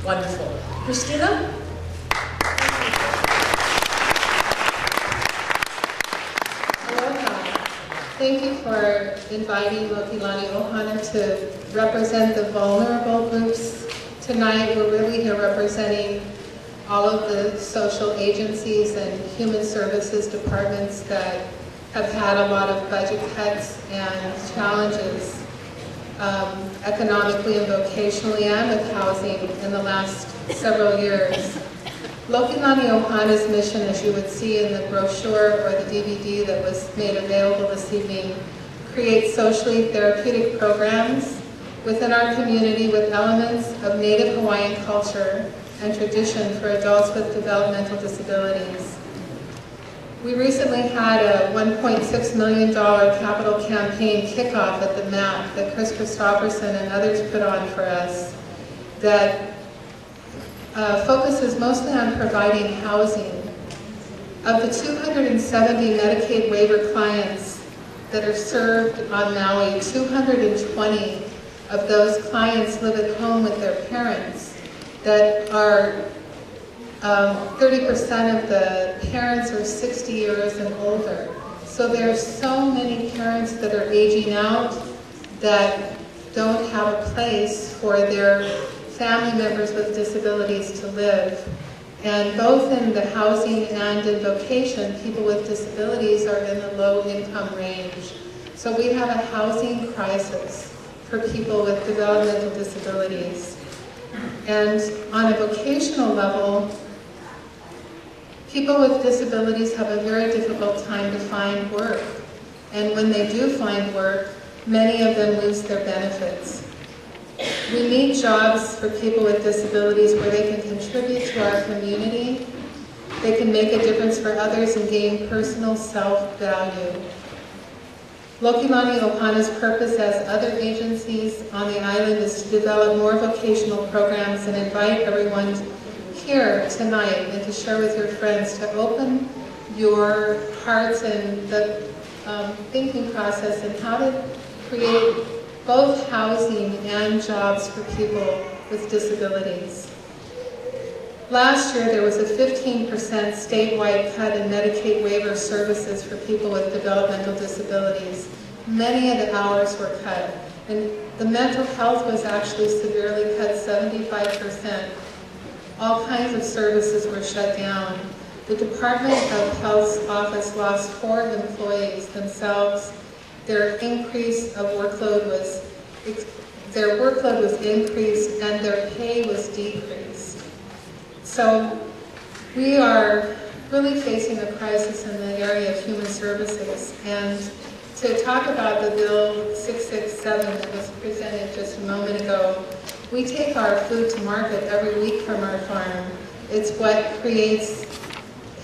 Wonderful. Christina? Aloha. Thank you for inviting Lokelani Ohana to represent the vulnerable groups tonight. We're really here representing all of the social agencies and human services departments that have had a lot of budget cuts and challenges economically and vocationally and with housing in the last several years. Lokelani Ohana's mission, as you would see in the brochure or the DVD that was made available this evening, creates socially therapeutic programs within our community with elements of Native Hawaiian culture and tradition for adults with developmental disabilities. We recently had a $1.6 million capital campaign kickoff at the MAP that Chris Christopherson and others put on for us that focuses mostly on providing housing. Of the 270 Medicaid waiver clients that are served on Maui, 220 of those clients live at home with their parents. That are 30% of the parents are 60 years and older. So there are so many parents that are aging out that don't have a place for their family members with disabilities to live. And both in the housing and in vocation, people with disabilities are in the low income range. So we have a housing crisis for people with developmental disabilities. And on a vocational level, people with disabilities have a very difficult time to find work. And when they do find work, many of them lose their benefits. We need jobs for people with disabilities where they can contribute to our community, they can make a difference for others and gain personal self-value. Lokelani Ohana's purpose, as other agencies on the island, is to develop more vocational programs and invite everyone here tonight and to share with your friends to open your hearts and the thinking process and how to create both housing and jobs for people with disabilities. Last year, there was a 15% statewide cut in Medicaid waiver services for people with developmental disabilities. Many of the hours were cut, and the mental health was actually severely cut, 75%. All kinds of services were shut down. The Department of Health's office lost 4 employees themselves. Their workload was increased and their pay was decreased. So we are really facing a crisis in the area of human services. And to talk about the Bill 667 that was presented just a moment ago, we take our food to market every week from our farm. It's what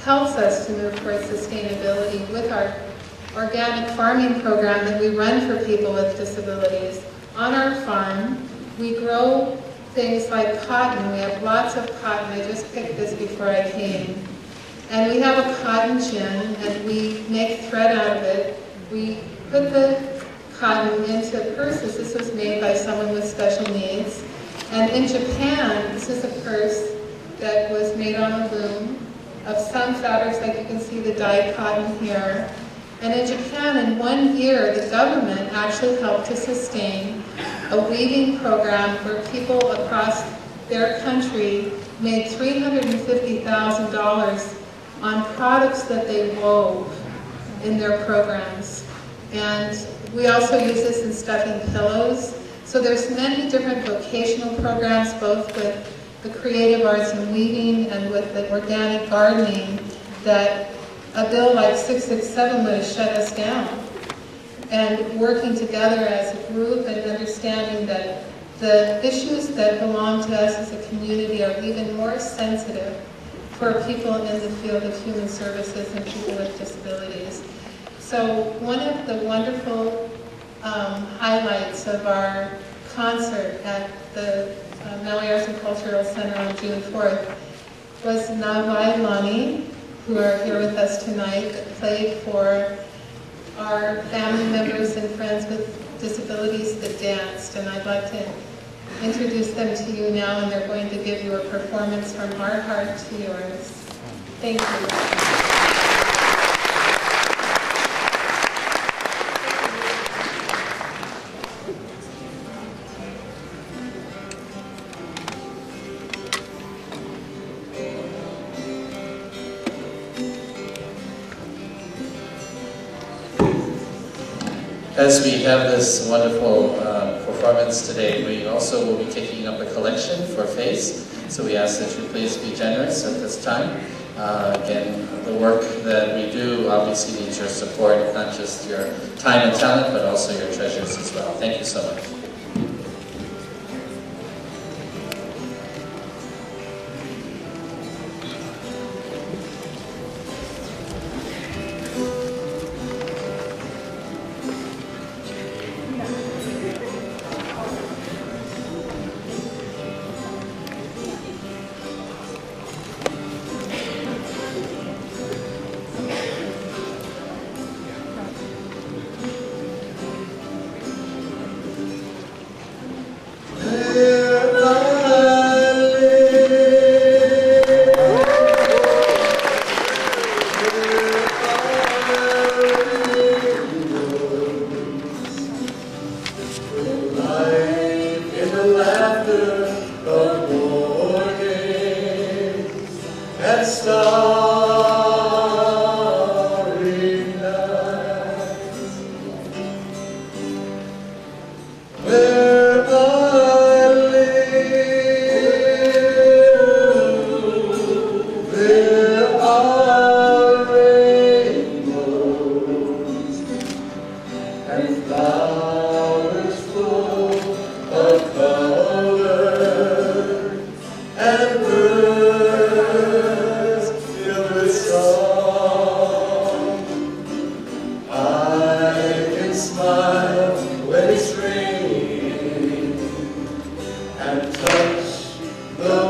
helps us to move towards sustainability with our organic farming program that we run for people with disabilities. On our farm, we grow things like cotton. We have lots of cotton. I just picked this before I came. And we have a cotton gin, and we make thread out of it. We put the cotton into purses. This was made by someone with special needs. And in Japan, this is a purse that was made on a loom of some fabrics, like you can see the dyed cotton here. And in Japan, in 1 year, the government actually helped to sustain a weaving program where people across their country made $350,000 on products that they wove in their programs. And we also use this in stuffing pillows. So there's many different vocational programs, both with the creative arts and weaving and with the organic gardening, that a bill like 667 would have shut us down. And working together as a group and understanding that the issues that belong to us as a community are even more sensitive for people in the field of human services and people with disabilities. So one of the wonderful highlights of our concert at the Maui Arts and Cultural Center on June 4th was Lokelani, who are here with us tonight, that played for our family members and friends with disabilities that danced. And I'd like to introduce them to you now, and they're going to give you a performance from our heart to yours. Thank you. As we have this wonderful performance today, we also will be taking up a collection for FACE, so we ask that you please be generous at this time. Again, the work that we do obviously needs your support, not just your time and talent, but also your treasures as well. Thank you so much. and touch the